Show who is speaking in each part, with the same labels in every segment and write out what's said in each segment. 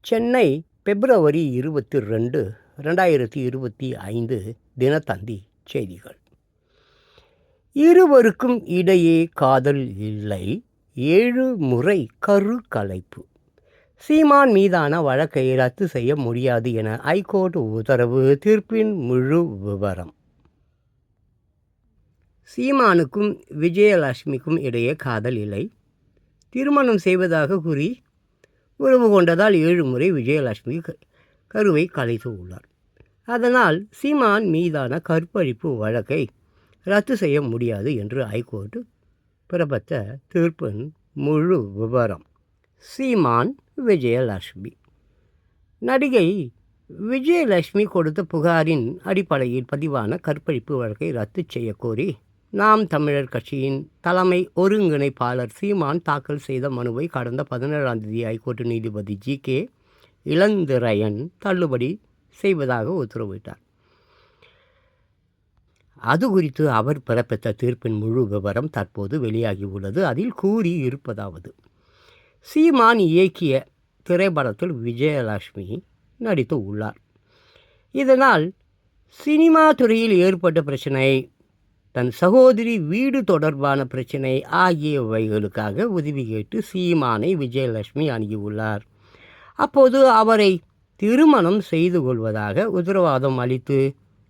Speaker 1: சென்னை பிப்ரவரி 22, 2025 தினத்தந்தி செய்திகள். இருவருக்கும் இடையே காதல் இல்லை, 7 முறை கருக்கலைப்பு. சீமான் மீதான வழக்கை ரத்து செய்ய முடியாது என ஐகோர்ட் உத்தரவு. தீர்ப்பின் முழு விவரம். சீமானுக்கும் விஜயலட்சுமிக்கும் இடையே காதல் இல்லை, திருமணம் செய்வதாக கூறி உறவு கொண்டதால் 7 முறை விஜயலட்சுமி கருவை கலைத்து உள்ளார். அதனால் சீமான் மீதான கற்பழிப்பு வழக்கை ரத்து செய்ய முடியாது என்று ஐகோர்ட் பிறப்பித்த தீர்ப்பின் முழு விவரம். சீமான் விஜயலட்சுமி. நடிகை விஜயலட்சுமி கொடுத்த புகாரின் அடிப்படையில் பதிவான கற்பழிப்பு வழக்கை ரத்து செய்யக்கோரி நாம் தமிழர் கட்சியின் தலைமை ஒருங்கிணைப்பாளர் சீமான் தாக்கல் செய்த மனுவை கடந்த 17ஆம் தேதி ஐகோர்ட் நீதிபதி ஜி.கே. இளந்திரையன் தள்ளுபடி செய்வதாக உத்தரவிட்டார். அது குறித்து அவர் பிறப்பித்த தீர்ப்பின் முழு விவரம் தற்போது வெளியாகியுள்ளது. அதில் கூறி இருப்பதாவது: சீமான் இயக்கிய திரைப்படத்தில் விஜயலட்சுமி நடித்து உள்ளார். இதனால் சினிமா துறையில் ஏற்பட்ட பிரச்சனை, தன் சகோதரி வீடு தொடர்பான பிரச்சனை ஆகியவைகளுக்காக உதவி கேட்டு சீமானை விஜயலட்சுமி அணுகியுள்ளார். அப்போது அவரை திருமணம் செய்து கொள்வதாக உத்தரவாதம் அளித்து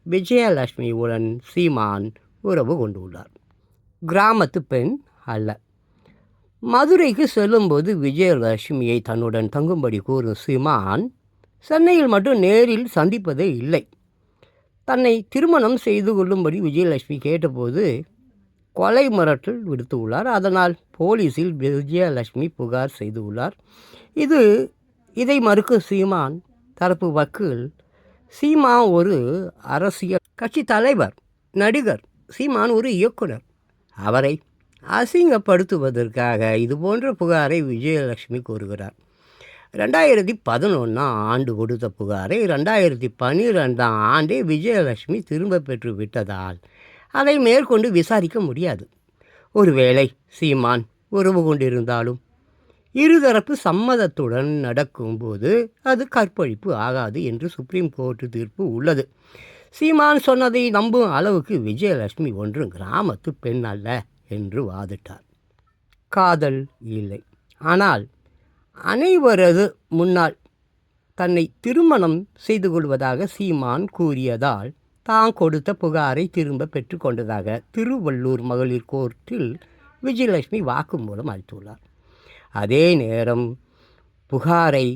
Speaker 1: விஜயலட்சுமியுடன் சீமான் உறவு கொண்டுள்ளார். கிராமத்து பெண் அல்ல. மதுரைக்கு செல்லும்போது விஜயலட்சுமியை தன்னுடன் தங்கும்படி கூறும் சீமான் சென்னையில் மட்டும் நேரில் சந்திப்பதே இல்லை. தன்னை திருமணம் செய்து கொள்ளும்படி விஜயலட்சுமி கேட்டபோது கொலை மிரட்டல் விடுத்துள்ளார். அதனால் போலீஸில் விஜயலட்சுமி புகார் செய்துள்ளார். இதை மறுக்கும் சீமான் தரப்பு வக்கீல், சீமான் ஒரு அரசியல் கட்சி தலைவர், நடிகர். சீமான் ஒரு இயக்குனர். அவரை அசிங்கப்படுத்துவதற்காக இதுபோன்ற புகாரை விஜயலட்சுமி கூறுகிறார். 2011ஆம் ஆண்டு கொடுத்த புகாரை 2012ஆம் ஆண்டே விஜயலட்சுமி திரும்ப பெற்று விட்டதால் அதை மேற்கொண்டு விசாரிக்க முடியாது. ஒருவேளை சீமான் உறவு கொண்டிருந்தாலும் இருதரப்பு சம்மதத்துடன் நடக்கும்போது அது கற்பழிப்பு ஆகாது என்று சுப்ரீம் கோர்ட் தீர்ப்பு உள்ளது. சீமான் சொன்னதை நம்பும் அளவுக்கு விஜயலட்சுமி ஒன்றும் கிராமத்து பெண் அல்ல என்று வாதிட்டார். காதல் இல்லை, ஆனால் அனைவரது முன்னால் தன்னை திருமணம் செய்து கொள்வதாக சீமான் கூறியதால் தான் கொடுத்த புகாரை திரும்ப பெற்றுக்கொண்டதாக திருவள்ளூர் மகளிர் கோர்ட்டில் விஜயலட்சுமி வாக்குமூலம் அளித்துள்ளார். அதே நேரம் புகாரை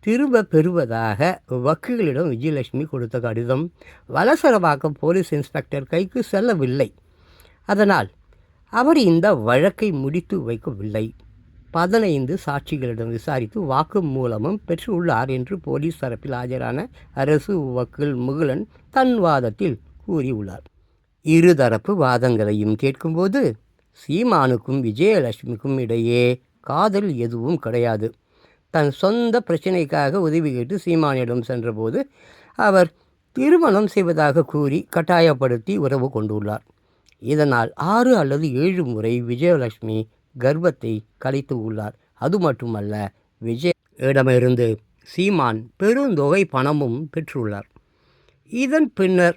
Speaker 1: திரும்ப பெறுவதாக வக்கீலிடம் விஜயலட்சுமி கொடுத்த கடிதம் வலசரவாக்கம் போலீஸ் இன்ஸ்பெக்டர் கைக்கு செல்லவில்லை. அதனால் அவர் இந்த வழக்கை முடித்து வைக்கவில்லை. 15 சாட்சிகளிடம் விசாரித்து வாக்குமூலமும் பெற்றுள்ளார் என்று போலீஸ் தரப்பில் ஆஜரான அரசு வக்கீல் முகுலன் தன் வாதத்தில் கூறியுள்ளார். இருதரப்பு வாதங்களையும் கேட்கும்போது சீமானுக்கும் விஜயலட்சுமிக்கும் இடையே காதல் எதுவும் கிடையாது. தன் சொந்த பிரச்சனைக்காக உதவி கேட்டு சீமானிடம் சென்றபோது அவர் திருமணம் செய்வதாக கூறி கட்டாயப்படுத்தி உறவு கொண்டுள்ளார். இதனால் 6 அல்லது 7 முறை விஜயலட்சுமி கர்ப்பத்தை கலைத்து உள்ளார். அது மட்டுமல்ல, விஜயிடமிருந்து சீமான் பெருந்தொகை பணமும் பெற்றுள்ளார். இதன் பின்னர்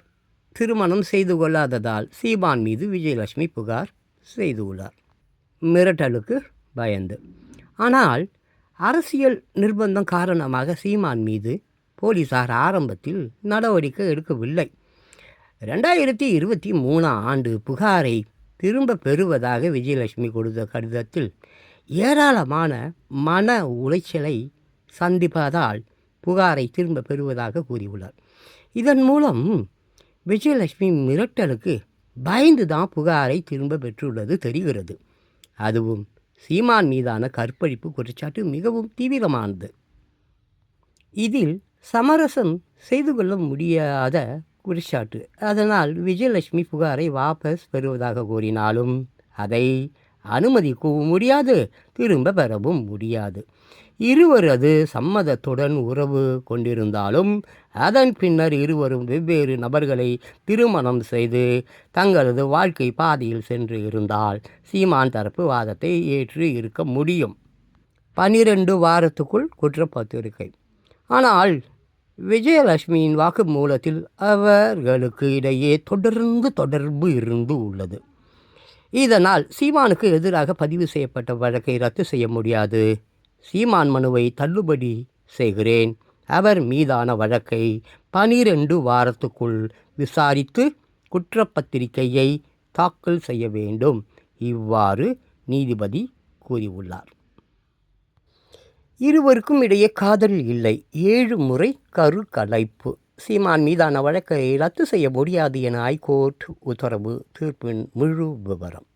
Speaker 1: திருமணம் செய்து கொள்ளாததால் சீமான் மீது விஜயலட்சுமி புகார் செய்துள்ளார், மிரட்டலுக்கு பயந்து. ஆனால் அரசியல் நிர்பந்தம் காரணமாக சீமான் மீது போலீசார் ஆரம்பத்தில் நடவடிக்கை எடுக்கவில்லை. 2023ஆம் ஆண்டு புகாரை திரும்ப பெறுவதாக விஜயலட்சுமி கொடுத்த கடிதத்தில் ஏராளமான மன உளைச்சலை சந்திப்பதால் புகாரை திரும்ப பெறுவதாக கூறியுள்ளார். இதன் மூலம் விஜயலட்சுமி மிரட்டலுக்கு பயந்து தான் புகாரை திரும்ப பெற்றுள்ளது தெரிகிறது. அதுவும் சீமான் மீதான கற்பழிப்பு குற்றச்சாட்டு மிகவும் தீவிரமானது. இதில் சமரசம் செய்து கொள்ள முடியாத குற்றச்சாட்டு. அதனால் விஜயலட்சுமி புகாரை வாபஸ் பெறுவதாக கூறினாலும் அதை அனுமதிக்கவும் முடியாது, திரும்ப பெறவும் முடியாது. இருவரது சம்மதத்துடன் உறவு கொண்டிருந்தாலும் அதன் பின்னர் இருவரும் வெவ்வேறு நபர்களை திருமணம் செய்து தங்களது வாழ்க்கை பாதையில் சென்று இருந்தால் சீமான் தரப்பு வாதத்தை ஏற்று இருக்க முடியும். 12 வாரத்துக்குள் குற்றப்பத்திரிகை. ஆனால் விஜயலட்சுமியின் வாக்குமூலத்தில் அவர்களுக்கு இடையே தொடர்பு இருந்து உள்ளது. இதனால் சீமானுக்கு எதிராக பதிவு செய்யப்பட்ட வழக்கை ரத்து செய்ய முடியாது. சீமான் மனுவை தள்ளுபடி செய்கிறேன். அவர் மீதான வழக்கை 12 வாரத்துக்குள் விசாரித்து குற்றப்பத்திரிகையை தாக்கல் செய்ய வேண்டும். இவ்வாறு நீதிபதி கூறியுள்ளார். இருவருக்கும் இடையே காதல் இல்லை. 7 முறை கருக்கலைப்பு. சீமான் மீதான வழக்கை ரத்து செய்ய முடியாது என ஐகோர்ட் உத்தரவு. தீர்ப்பின் முழு விவரம்.